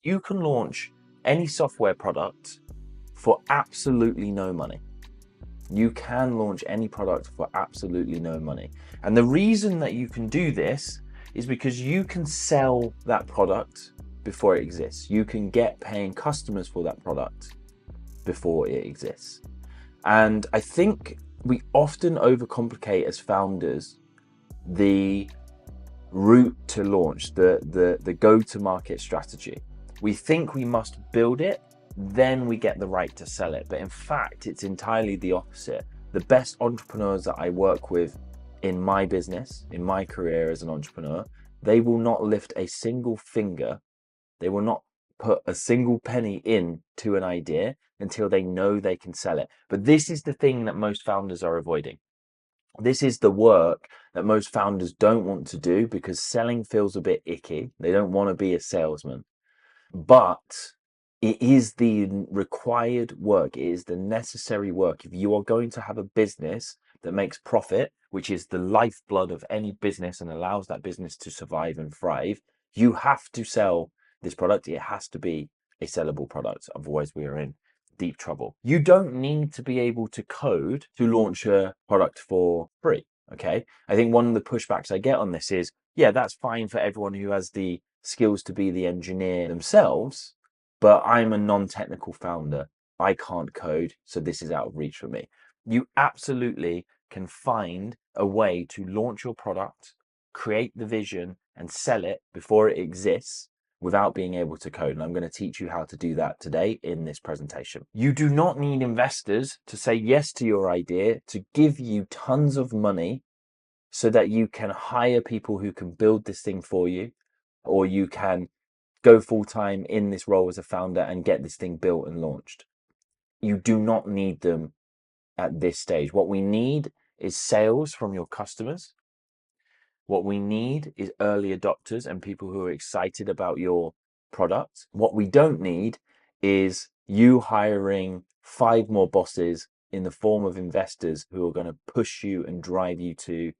You can launch any software product for absolutely no money. You can launch any product for absolutely no money. And the reason that you can do this is because you can sell that product before it exists. You can get paying customers for that product before it exists. And I think we often overcomplicate as founders the route to launch, the go-to-market strategy. We think we must build it, then we get the right to sell it. But in fact, it's entirely the opposite. The best entrepreneurs that I work with in my business, in my career as an entrepreneur, they will not lift a single finger. They will not put a single penny into an idea until they know they can sell it. But this is the thing that most founders are avoiding. This is the work that most founders don't want to do because selling feels a bit icky. They don't want to be a salesman, but it is the required work. It is the necessary work. If you are going to have a business that makes profit, which is the lifeblood of any business and allows that business to survive and thrive, you have to sell this product. It has to be a sellable product. Otherwise, we are in deep trouble. You don't need to be able to code to launch a product for free. Okay. I think one of the pushbacks I get on this is, yeah, that's fine for everyone who has the skills to be the engineer themselves, but I'm a non-technical founder. I can't code, so this is out of reach for me. You absolutely can find a way to launch your product, create the vision, and sell it before it exists without being able to code. And I'm going to teach you how to do that today in this presentation. You do not need investors to say yes to your idea, to give you tons of money so that you can hire people who can build this thing for you, or you can go full-time in this role as a founder and get this thing built and launched. You do not need them at this stage. What we need is sales from your customers. What we need is early adopters and people who are excited about your product. What we don't need is you hiring 5 more bosses in the form of investors who are going to push you and drive you to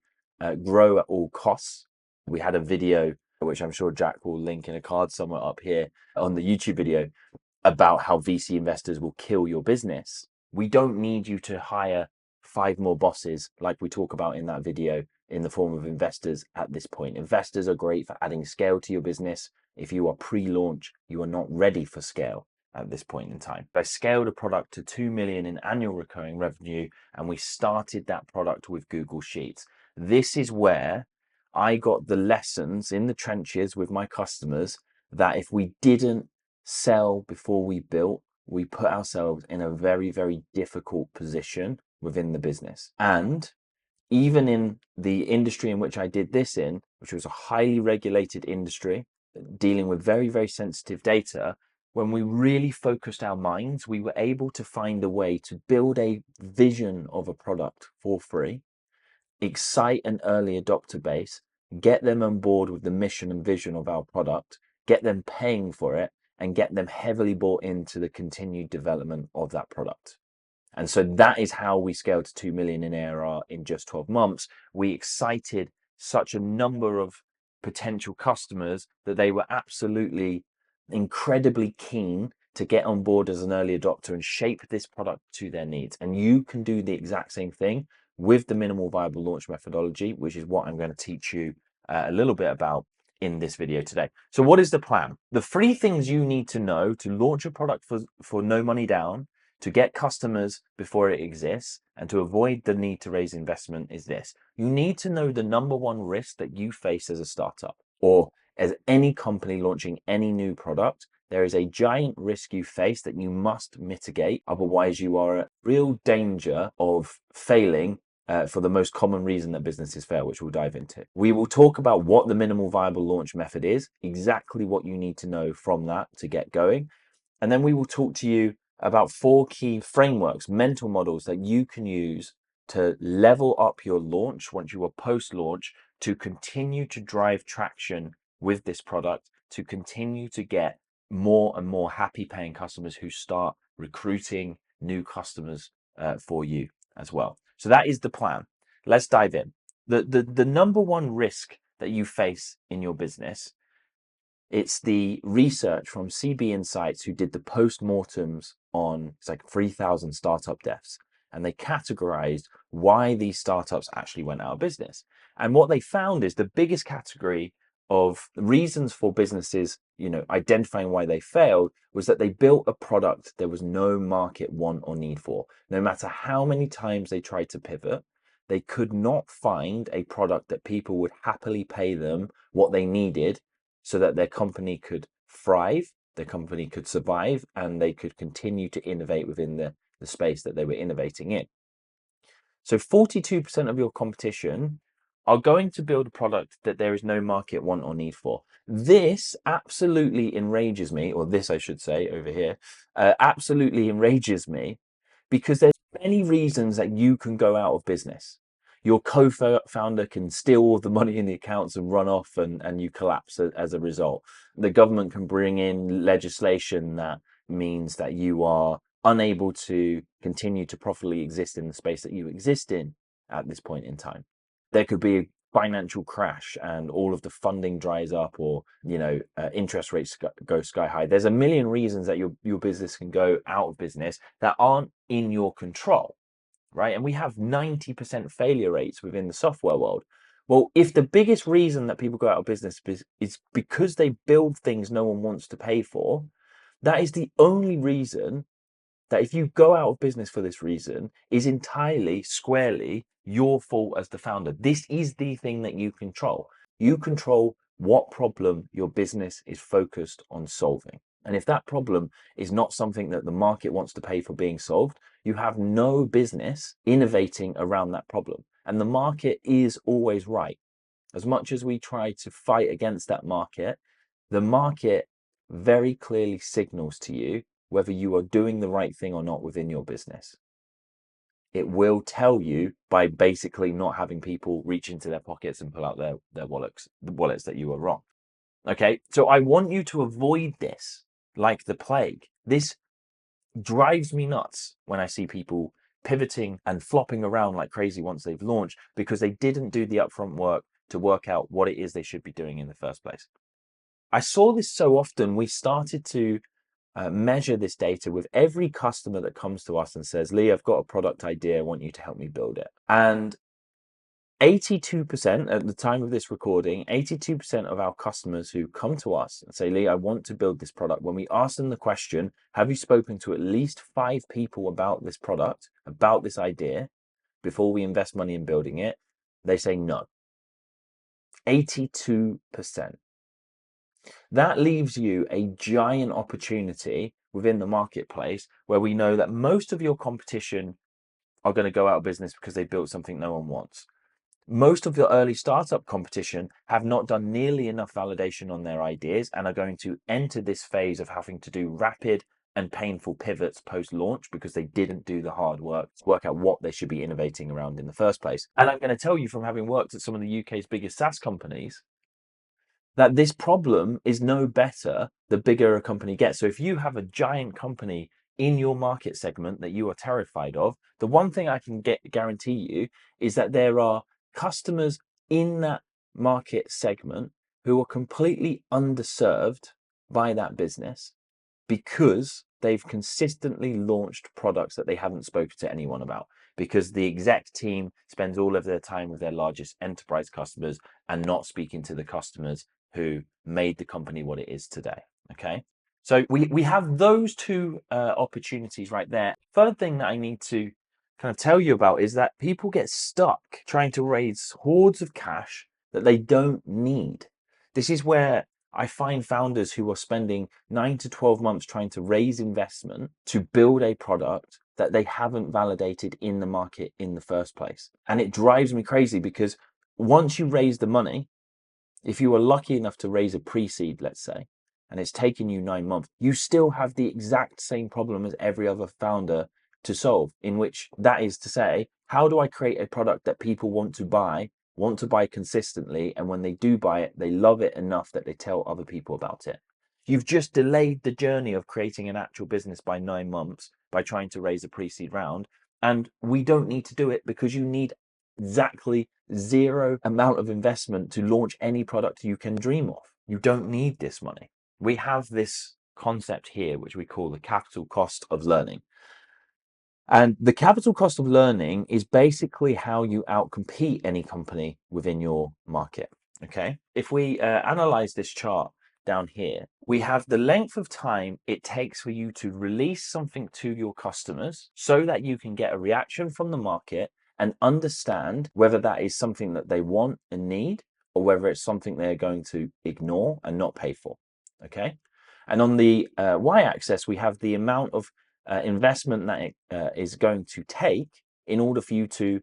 grow at all costs. We had a video, which I'm sure Jack will link in a card somewhere up here on the YouTube video, about how VC investors will kill your business. We don't need you to hire 5 more bosses like we talk about in that video in the form of investors at this point. Investors are great for adding scale to your business. If you are pre-launch, you are not ready for scale at this point in time. I scaled a product to 2 million in annual recurring revenue, and we started that product with Google Sheets. This is where I got the lessons in the trenches with my customers that if we didn't sell before we built, we put ourselves in a very, very difficult position within the business. And even in the industry in which I did this in, which was a highly regulated industry, dealing with very, very sensitive data, when we really focused our minds, we were able to find a way to build a vision of a product for free, excite an early adopter base, get them on board with the mission and vision of our product, get them paying for it, and get them heavily bought into the continued development of that product. And so that is how we scaled to 2 million in ARR in just 12 months. We excited such a number of potential customers that they were absolutely incredibly keen to get on board as an early adopter and shape this product to their needs. And you can do the exact same thing with the minimal viable launch methodology, which is what I'm going to teach you a little bit about in this video today. So what is the plan? The 3 things you need to know to launch a product for no money down, to get customers before it exists, and to avoid the need to raise investment is this. You need to know the number 1 risk that you face as a startup or as any company launching any new product. There is a giant risk you face that you must mitigate. Otherwise, you are at real danger of failing for the most common reason that businesses fail, which we'll dive into. We will talk about what the minimal viable launch method is, exactly what you need to know from that to get going. And then we will talk to you about 4 key frameworks, mental models that you can use to level up your launch once you are post-launch, to continue to drive traction with this product, to continue to get more and more happy paying customers who start recruiting new customers for you as well. So that is the plan. Let's dive in. The number 1 risk that you face in your business It's the research from CB Insights, who did the post-mortems on, it's like 3,000 startup deaths. And they categorized why these startups actually went out of business. And what they found is the biggest category of reasons for businesses, identifying why they failed, was that they built a product there was no market want or need for. No matter how many times they tried to pivot, they could not find a product that people would happily pay them what they needed so that their company could thrive, their company could survive, and they could continue to innovate within the space that they were innovating in. So 42% of your competition are going to build a product that there is no market want or need for. This absolutely enrages me, or this I should say over here, absolutely enrages me, because there's many reasons that you can go out of business. Your co-founder can steal all the money in the accounts and run off, and you collapse as a result. The government can bring in legislation that means that you are unable to continue to properly exist in the space that you exist in at this point in time. There could be a financial crash and all of the funding dries up, or interest rates go sky high. There's a million reasons that your business can go out of business that aren't in your control, right? And we have 90% failure rates within the software world. Well, if the biggest reason that people go out of business is because they build things no one wants to pay for, that is the only reason that, if you go out of business for this reason, is entirely, squarely your fault as the founder. This is the thing that you control. You control what problem your business is focused on solving. And if that problem is not something that the market wants to pay for being solved, you have no business innovating around that problem. And the market is always right. As much as we try to fight against that market, the market very clearly signals to you whether you are doing the right thing or not within your business. It will tell you by basically not having people reach into their pockets and pull out their wallets that you were wrong. Okay, so I want you to avoid this like the plague. This drives me nuts when I see people pivoting and flopping around like crazy once they've launched, because they didn't do the upfront work to work out what it is they should be doing in the first place. I saw this so often. We started to measure this data with every customer that comes to us and says, Lee, I've got a product idea, I want you to help me build it. And 82% at the time of this recording, 82% of our customers who come to us and say, Lee, I want to build this product, when we ask them the question, have you spoken to at least 5 people about this product, about this idea, before we invest money in building it? They say no. 82%. That leaves you a giant opportunity within the marketplace, where we know that most of your competition are going to go out of business because they built something no one wants. Most of your early startup competition have not done nearly enough validation on their ideas and are going to enter this phase of having to do rapid and painful pivots post-launch because they didn't do the hard work to work out what they should be innovating around in the first place. And I'm going to tell you, from having worked at some of the UK's biggest SaaS companies, that this problem is no better the bigger a company gets. So if you have a giant company in your market segment that you are terrified of, the one thing I can guarantee you is that there are customers in that market segment who are completely underserved by that business because they've consistently launched products that they haven't spoken to anyone about, because the exec team spends all of their time with their largest enterprise customers and not speaking to the customers who made the company what it is today. Okay, so we have those two opportunities right there. Third thing that I need to kind of tell you about is that people get stuck trying to raise hordes of cash that they don't need. This is where I find founders who are spending 9 to 12 months trying to raise investment to build a product that they haven't validated in the market in the first place. And it drives me crazy, because once you raise the money, if you were lucky enough to raise a pre-seed, let's say, and it's taken you 9 months, you still have the exact same problem as every other founder to solve, in which that is to say, how do I create a product that people want to buy consistently, and when they do buy it, they love it enough that they tell other people about it? You've just delayed the journey of creating an actual business by 9 months by trying to raise a pre-seed round. And we don't need to do it, because you need exactly zero amount of investment to launch any product you can dream of. You don't need this money. We have this concept here, which we call the capital cost of learning. And the capital cost of learning is basically how you outcompete any company within your market. Okay. If we analyze this chart down here, we have the length of time it takes for you to release something to your customers so that you can get a reaction from the market and understand whether that is something that they want and need or whether it's something they're going to ignore and not pay for. Okay. And on the y-axis, we have the amount of investment that it is going to take in order for you to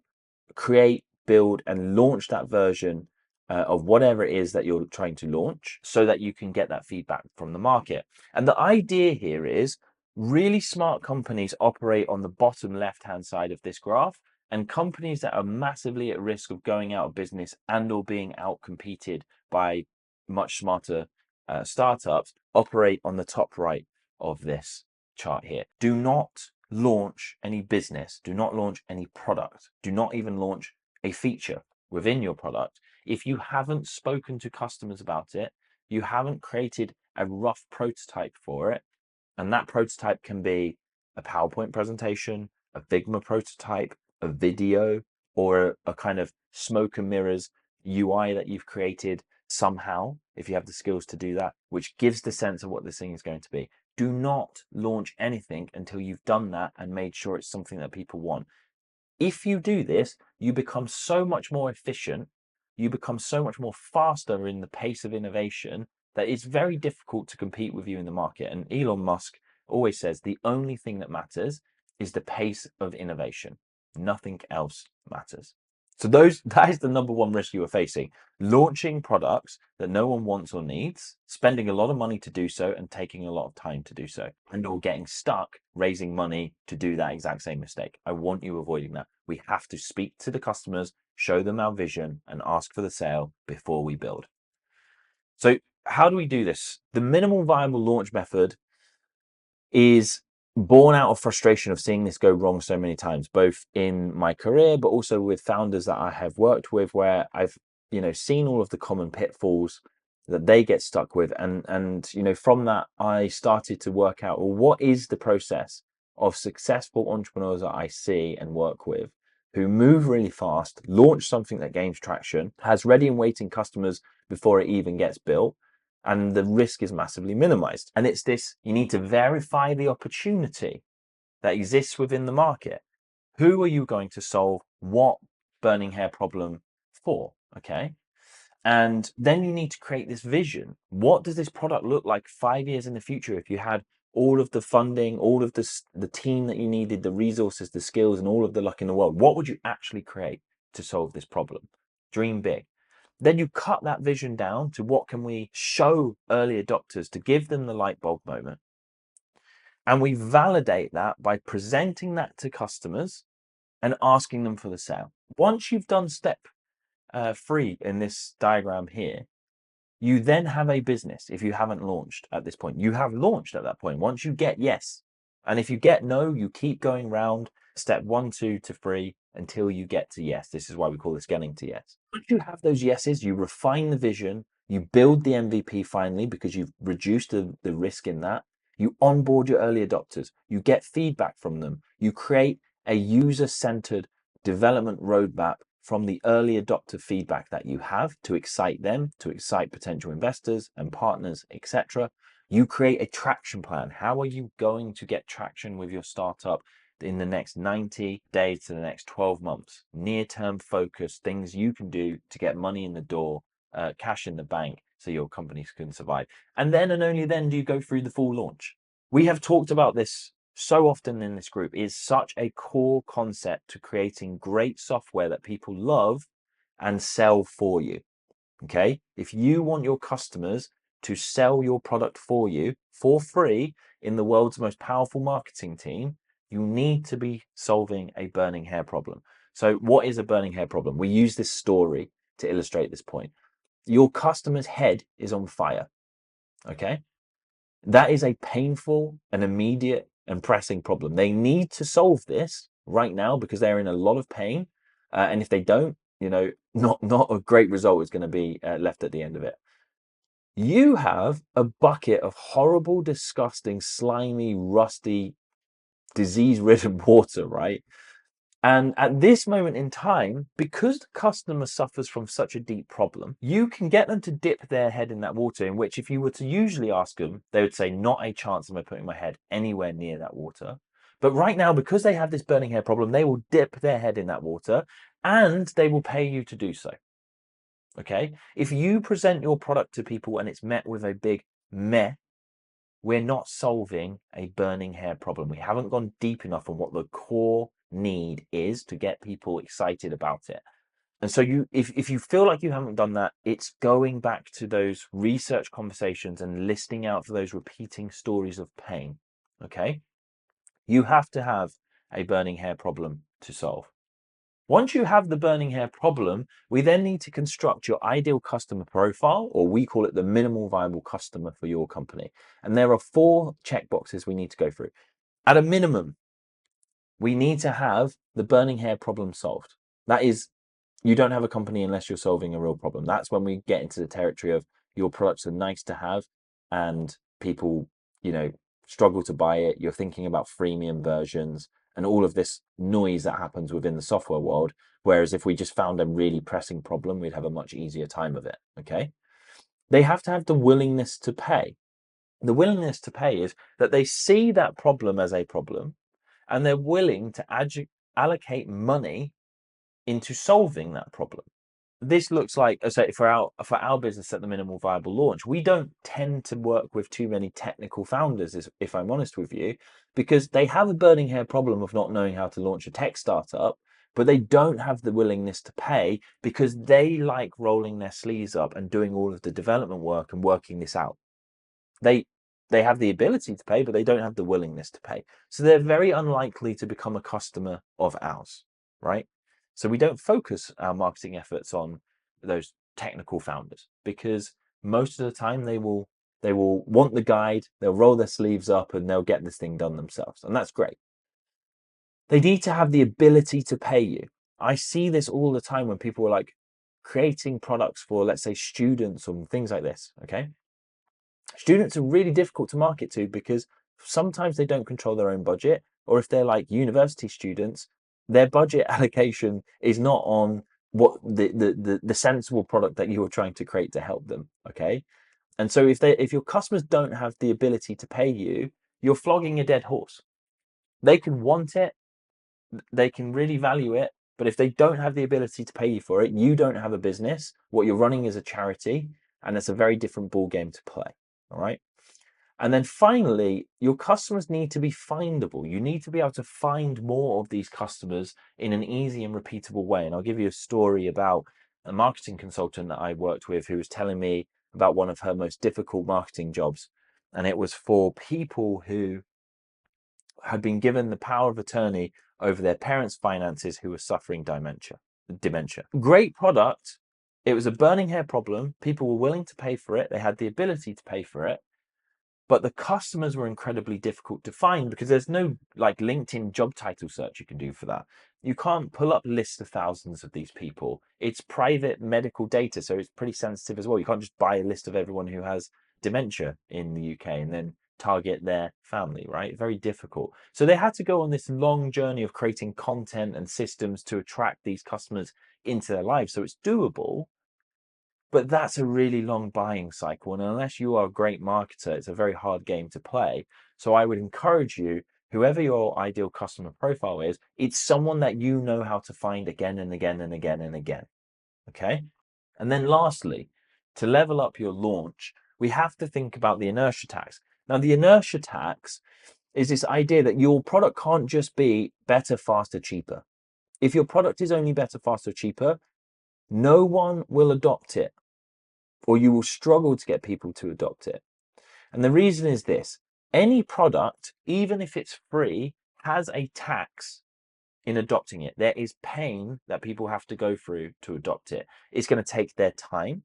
create, build, and launch that version of whatever it is that you're trying to launch so that you can get that feedback from the market. And the idea here is really smart companies operate on the bottom left-hand side of this graph, and companies that are massively at risk of going out of business and or being outcompeted by much smarter startups operate on the top right of this chart here. Do not launch any business, do not launch any product, do not even launch a feature within your product if you haven't spoken to customers about it, you haven't created a rough prototype for it, and that prototype can be a PowerPoint presentation, a Figma prototype, a video, or a kind of smoke and mirrors UI that you've created somehow, if you have the skills to do that, which gives the sense of what this thing is going to be. Do not launch anything until you've done that and made sure it's something that people want. If you do this, you become so much more efficient, you become so much more faster in the pace of innovation that it's very difficult to compete with you in the market. And Elon Musk always says the only thing that matters is the pace of innovation. Nothing else matters. So that is the number one risk you are facing. Launching products that no one wants or needs, spending a lot of money to do so and taking a lot of time to do so, and or getting stuck raising money to do that exact same mistake. I want you avoiding that. We have to speak to the customers, show them our vision, and ask for the sale before we build. So how do we do this? The minimal viable launch method is born out of frustration of seeing this go wrong so many times, both in my career, but also with founders that I have worked with, where I've, seen all of the common pitfalls that they get stuck with. And from that, I started to work out, well, what is the process of successful entrepreneurs that I see and work with who move really fast, launch something that gains traction, has ready and waiting customers before it even gets built, and the risk is massively minimized. And it's this, you need to verify the opportunity that exists within the market. Who are you going to solve what burning hair problem for? Okay. And then you need to create this vision. What does this product look like 5 years in the future if you had all of the funding, all of the team that you needed, the resources, the skills, and all of the luck in the world? What would you actually create to solve this problem? Dream big. Then you cut that vision down to what can we show early adopters to give them the light bulb moment. And we validate that by presenting that to customers and asking them for the sale. Once you've done step 3 in this diagram here, you then have a business. If you haven't launched at this point, you have launched at that point. Once you get yes, and if you get no, you keep going round step 1, 2 to 3 until you get to yes. This is why we call this getting to yes. Once you have those yeses, you refine the vision, you build the MVP finally because you've reduced the risk in that. You onboard your early adopters, you get feedback from them, you create a user-centered development roadmap from the early adopter feedback that you have to excite them, to excite potential investors and partners, etc. You create a traction plan. How are you going to get traction with your startup in the next 90 days to the next 12 months? Near-term focus, things you can do to get money in the door, cash in the bank, so your companies can survive. And then and only then do you go through the full launch. We have talked about this so often in this group. Is such a core concept to creating great software that people love and sell for you. Okay. If you want your customers to sell your product for you for free in the world's most powerful marketing team, you need to be solving a burning hair problem. So what is a burning hair problem? We use this story to illustrate this point. Your customer's head is on fire. Okay. That is a painful and immediate and pressing problem. They need to solve this right now because they're in a lot of pain. And if they don't, not a great result is going to be left at the end of it. You have a bucket of horrible, disgusting, slimy, rusty, disease-ridden water, right? And at this moment in time, because the customer suffers from such a deep problem, you can get them to dip their head in that water, in which if you were to usually ask them, they would say, not a chance am I putting my head anywhere near that water. But right now, because they have this burning hair problem, they will dip their head in that water and they will pay you to do so. Okay? If you present your product to people and it's met with a big meh, we're not solving a burning hair problem. We haven't gone deep enough on what the core need is to get people excited about it. And so if you feel like you haven't done that, it's going back to those research conversations and listing out for those repeating stories of pain. Okay? You have to have a burning hair problem to solve. Once you have the burning hair problem, we then need to construct your ideal customer profile, or we call it the minimal viable customer for your company. And there are 4 checkboxes we need to go through. At a minimum, we need to have the burning hair problem solved. That is, you don't have a company unless you're solving a real problem. That's when we get into the territory of your products are nice to have and people, struggle to buy it. You're thinking about freemium versions and all of this noise that happens within the software world. Whereas if we just found a really pressing problem, we'd have a much easier time of it. Okay. They have to have the willingness to pay. The willingness to pay is that they see that problem as a problem and they're willing to allocate money into solving that problem. This looks like, say, for our business at the minimal viable launch, we don't tend to work with too many technical founders, if I'm honest with you, because they have a burning hair problem of not knowing how to launch a tech startup, but they don't have the willingness to pay because they like rolling their sleeves up and doing all of the development work and working this out. They have the ability to pay, but they don't have the willingness to pay. So they're very unlikely to become a customer of ours, right? So we don't focus our marketing efforts on those technical founders because most of the time they will want the guide, they'll roll their sleeves up and they'll get this thing done themselves. And that's great. They need to have the ability to pay you. I see this all the time when people are like creating products for, let's say, students or things like this, okay? Students are really difficult to market to because sometimes they don't control their own budget, or if they're like university students, their budget allocation is not on what the sensible product that you are trying to create to help them. Okay. And so if your customers don't have the ability to pay you, you're flogging a dead horse. They can want it, they can really value it, but if they don't have the ability to pay you for it, you don't have a business. What you're running is a charity, and it's a very different ball game to play. All right. And then finally, your customers need to be findable. You need to be able to find more of these customers in an easy and repeatable way. And I'll give you a story about a marketing consultant that I worked with who was telling me about one of her most difficult marketing jobs. And it was for people who had been given the power of attorney over their parents' finances who were suffering dementia. Great product. It was a burning hair problem. People were willing to pay for it. They had the ability to pay for it. But the customers were incredibly difficult to find because there's no like LinkedIn job title search you can do for that. You can't pull up lists of thousands of these people. It's private medical data, so it's pretty sensitive as well. You can't just buy a list of everyone who has dementia in the UK and then target their family, right? Very difficult. So they had to go on this long journey of creating content and systems to attract these customers into their lives. So it's doable, but that's a really long buying cycle. And unless you are a great marketer, it's a very hard game to play. So I would encourage you, whoever your ideal customer profile is, it's someone that you know how to find again and again and again and again. Okay. And then lastly, to level up your launch, we have to think about the inertia tax. Now, the inertia tax is this idea that your product can't just be better, faster, cheaper. If your product is only better, faster, cheaper, no one will adopt it, or you will struggle to get people to adopt it. And the reason is this: any product, even if it's free, has a tax in adopting it. There is pain that people have to go through to adopt it. It's going to take their time.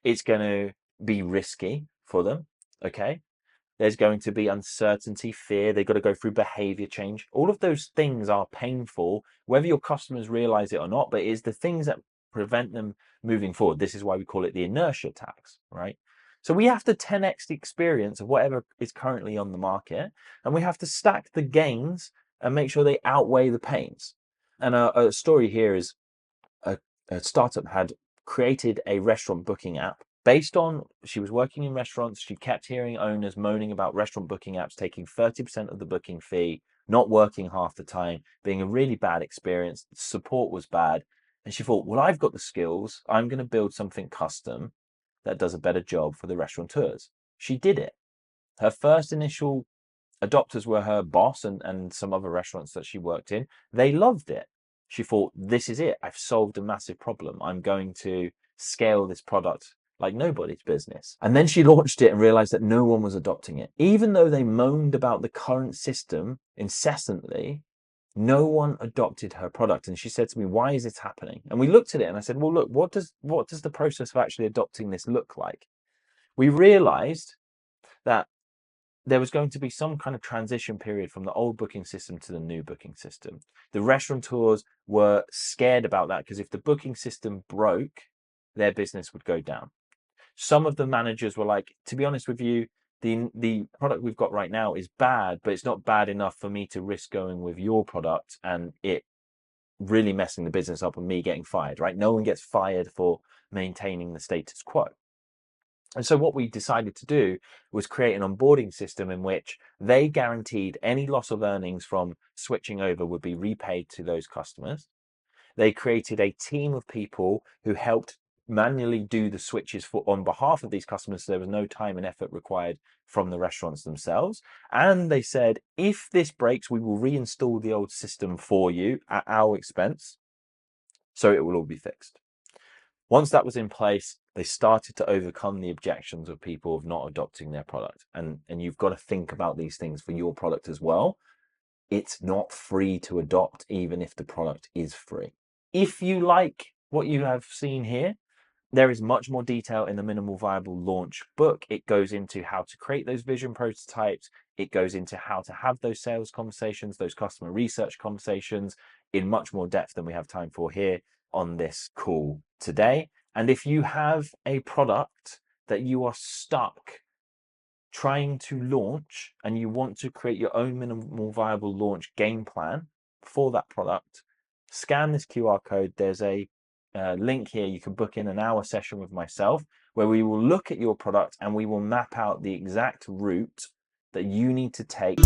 It's going to be risky for them. Okay. There's going to be uncertainty, fear. They've got to go through behavior change. All of those things are painful, whether your customers realize it or not, but it is the things that prevent them moving forward. This is why we call it the inertia tax, right? So we have to 10x the experience of whatever is currently on the market, and we have to stack the gains and make sure they outweigh the pains. And a story here is a startup had created a restaurant booking app based on, she was working in restaurants. She kept hearing owners moaning about restaurant booking apps taking 30% of the booking fee, not working half the time, being a really bad experience. Support was bad. And she thought, well, I've got the skills. I'm going to build something custom that does a better job for the restaurateurs. She did it. Her first initial adopters were her boss and some other restaurants that she worked in. They loved it. She thought, this is it. I've solved a massive problem. I'm going to scale this product like nobody's business. And then she launched it and realized that no one was adopting it. Even though they moaned about the current system incessantly, no one adopted her product. And she said to me, why is this happening? And we looked at it and I said, well, look, what does the process of actually adopting this look like? We realized that there was going to be some kind of transition period from the old booking system to the new booking system. The restaurateurs were scared about that because if the booking system broke, their business would go down. Some of the managers were like, to be honest with you, the product we've got right now is bad, but it's not bad enough for me to risk going with your product and it really messing the business up and me getting fired, right? No one gets fired for maintaining the status quo. And so what we decided to do was create an onboarding system in which they guaranteed any loss of earnings from switching over would be repaid to those customers. They created a team of people who helped manually do the switches on behalf of these customers, so there was no time and effort required from the restaurants themselves. And they said, if this breaks, we will reinstall the old system for you at our expense, so it will all be fixed. Once that was in place, they started to overcome the objections of people of not adopting their product. And you've got to think about these things for your product as well. It's not free to adopt, even if the product is free. If you like what you have seen here, there is much more detail in the Minimal Viable Launch book. It goes into how to create those vision prototypes. It goes into how to have those sales conversations, those customer research conversations in much more depth than we have time for here on this call today. And if you have a product that you are stuck trying to launch and you want to create your own Minimal Viable Launch game plan for that product, scan this QR code. There's a link here. You can book in an hour session with myself where we will look at your product and we will map out the exact route that you need to take.